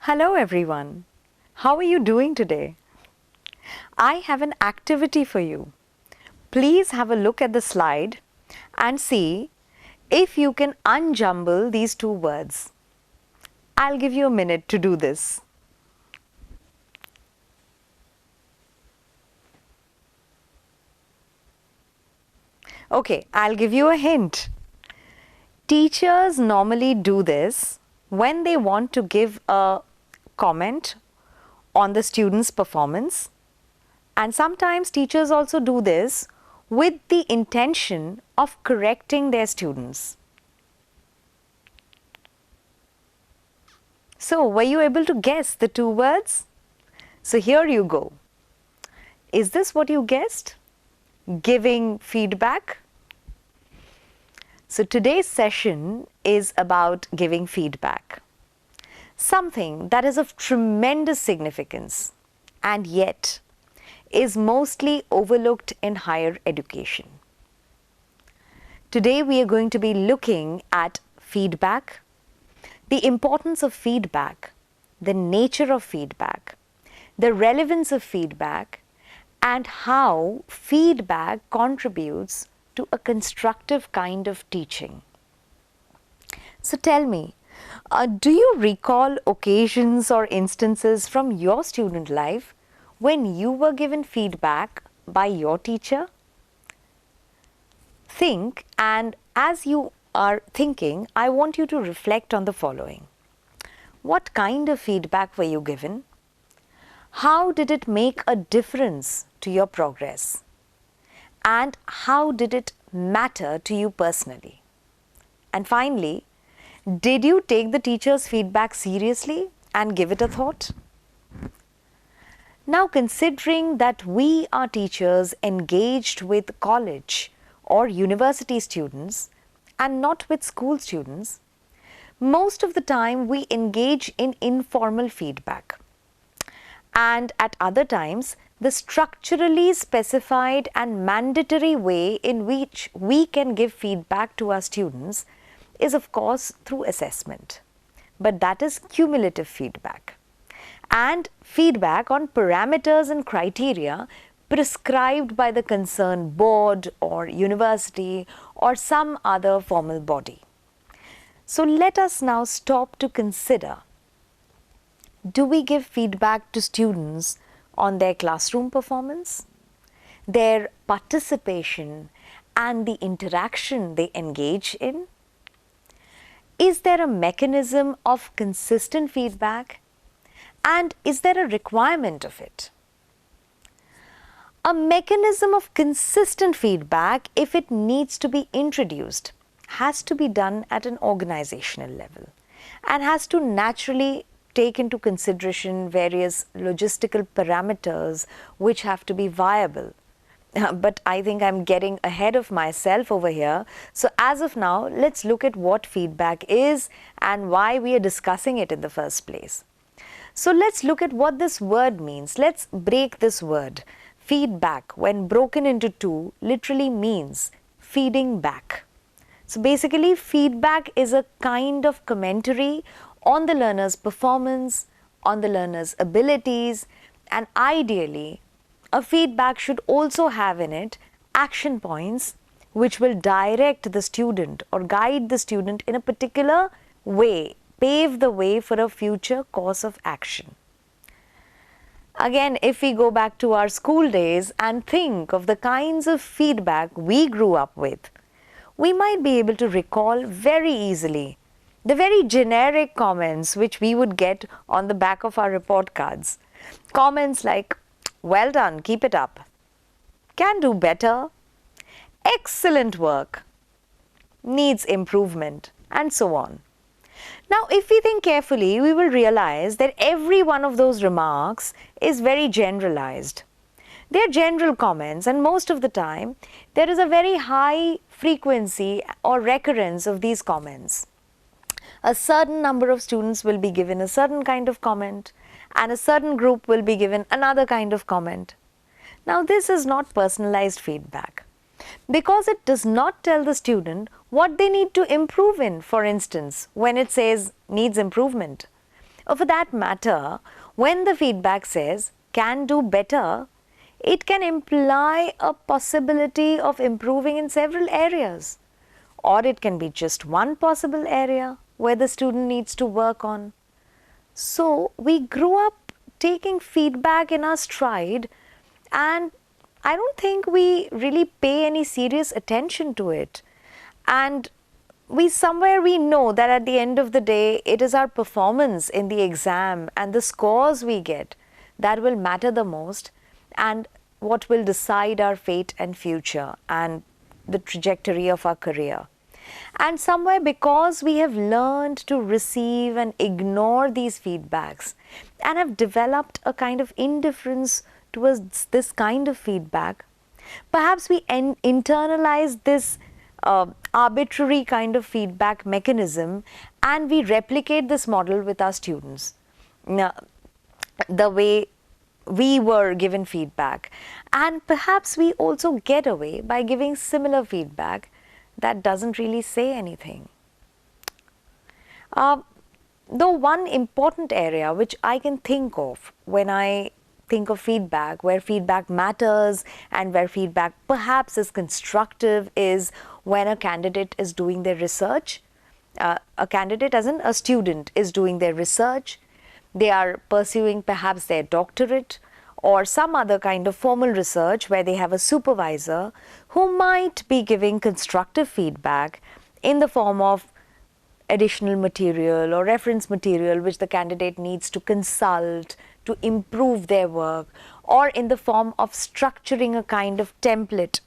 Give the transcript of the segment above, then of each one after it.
Hello everyone. How are you doing today? I have an activity for you. Please have a look at the slide and see if you can unjumble these two words. I'll give you a minute to do this. Okay, I'll give you a hint. Teachers normally do this when they want to give a comment on the student's performance, and sometimes teachers also do this with the intention of correcting their students. So, were you able to guess the two words? So, here you go. Is this what you guessed? Giving feedback? So, today's session is about giving feedback. Something that is of tremendous significance and yet is mostly overlooked in higher education. Today we are going to be looking at feedback, the importance of feedback, the nature of feedback, the relevance of feedback, and how feedback contributes to a constructive kind of teaching. So tell me, do you recall occasions or instances from your student life when you were given feedback by your teacher? Think, and as you are thinking, I want you to reflect on the following. What kind of feedback were you given? How did it make a difference to your progress? And how did it matter to you personally? And finally, did you take the teacher's feedback seriously and give it a thought? Now, considering that we are teachers engaged with college or university students and not with school students, most of the time we engage in informal feedback. And at other times, the structurally specified and mandatory way in which we can give feedback to our students is of course through assessment, but that is cumulative feedback and feedback on parameters and criteria prescribed by the concerned board or university or some other formal body. So let us now stop to consider, do we give feedback to students on their classroom performance, their participation and the interaction they engage in? Is there a mechanism of consistent feedback, and is there a requirement of it? A mechanism of consistent feedback, if it needs to be introduced, has to be done at an organizational level and has to naturally take into consideration various logistical parameters which have to be viable. But I think I'm getting ahead of myself over here. So as of now, let's look at what feedback is and why we are discussing it in the first place. So let's look at what this word means. Let's break this word. Feedback, when broken into two, literally means feeding back. So basically, feedback is a kind of commentary on the learner's performance, on the learner's abilities, and ideally, a feedback should also have in it action points which will direct the student or guide the student in a particular way, pave the way for a future course of action. Again, if we go back to our school days and think of the kinds of feedback we grew up with, we might be able to recall very easily the very generic comments which we would get on the back of our report cards. Comments like, "Well done, keep it up," "Can do better," "Excellent work," "Needs improvement," and so on. Now, if we think carefully, we will realize that every one of those remarks is very generalized. They are general comments, and most of the time, there is a very high frequency or recurrence of these comments. A certain number of students will be given a certain kind of comment, and a certain group will be given another kind of comment. Now, this is not personalized feedback because it does not tell the student what they need to improve in. For instance, when it says needs improvement, Or for that matter, when the feedback says can do better, it can imply a possibility of improving in several areas. Or it can be just one possible area where the student needs to work on. So we grew up taking feedback in our stride, and I don't think we really pay any serious attention to it. And somewhere we know that at the end of the day, it is our performance in the exam and the scores we get that will matter the most, and what will decide our fate and future and the trajectory of our career. And somewhere, because we have learned to receive and ignore these feedbacks and have developed a kind of indifference towards this kind of feedback, perhaps we internalize this arbitrary kind of feedback mechanism, and we replicate this model with our students. Now, the way we were given feedback, and perhaps we also get away by giving similar feedback that doesn't really say anything. Though one important area which I can think of when I think of feedback, where feedback matters and where feedback perhaps is constructive, is when a candidate is doing their research. A candidate, as in a student, is doing their research. They are pursuing perhaps their doctorate or some other kind of formal research where they have a supervisor who might be giving constructive feedback in the form of additional material or reference material which the candidate needs to consult to improve their work, or in the form of structuring a kind of template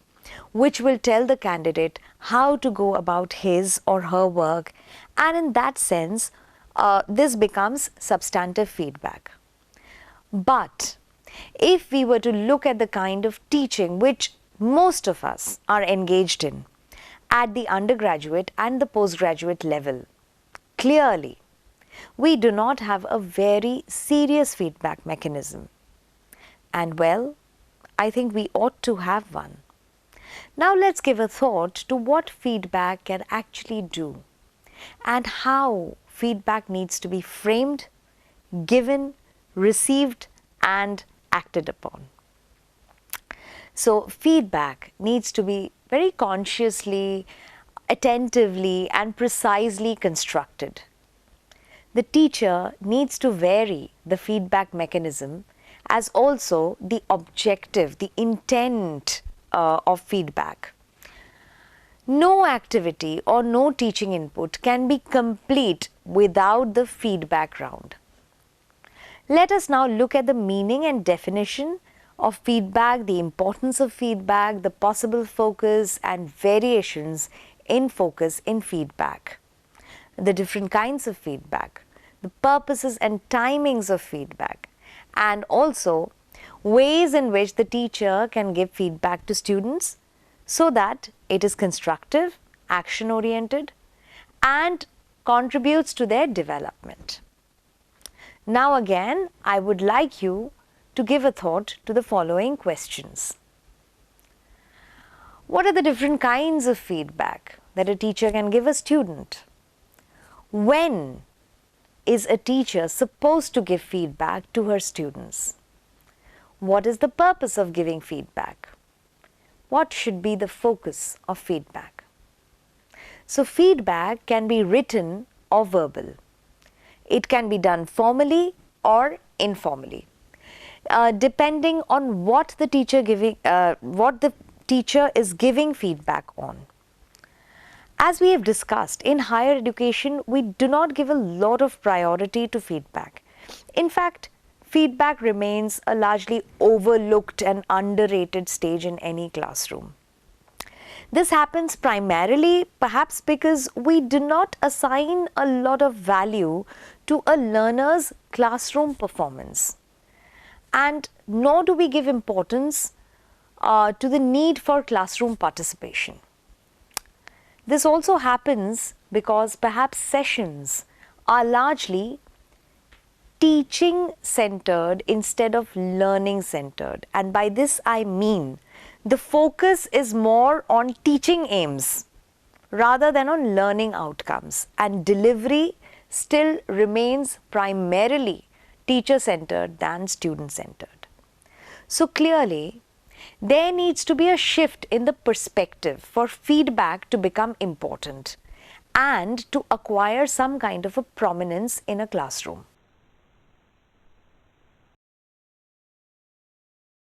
which will tell the candidate how to go about his or her work, and in that sense this becomes substantive feedback. But if we were to look at the kind of teaching which most of us are engaged in at the undergraduate and the postgraduate level, clearly we do not have a very serious feedback mechanism. And well, I think we ought to have one. Now let's give a thought to what feedback can actually do and how feedback needs to be framed, given, received and acted upon. So feedback needs to be very consciously, attentively and precisely constructed. The teacher needs to vary the feedback mechanism as also the objective, the intent of feedback. No activity or no teaching input can be complete without the feedback round. Let us now look at the meaning and definition of feedback, the importance of feedback, the possible focus and variations in focus in feedback, the different kinds of feedback, the purposes and timings of feedback, and also ways in which the teacher can give feedback to students so that it is constructive, action-oriented, and contributes to their development. Now again, I would like you to give a thought to the following questions. What are the different kinds of feedback that a teacher can give a student? When is a teacher supposed to give feedback to her students? What is the purpose of giving feedback? What should be the focus of feedback? So feedback can be written or verbal. It can be done formally or informally, depending on what the teacher is giving feedback on. As we have discussed, in higher education, we do not give a lot of priority to feedback. In fact, feedback remains a largely overlooked and underrated stage in any classroom. This happens primarily perhaps because we do not assign a lot of value to a learner's classroom performance, and nor do we give importance to the need for classroom participation. This also happens because perhaps sessions are largely teaching centered instead of learning centered, and by this I mean the focus is more on teaching aims rather than on learning outcomes, and delivery still remains primarily teacher-centered than student-centered. So clearly, there needs to be a shift in the perspective for feedback to become important and to acquire some kind of a prominence in a classroom.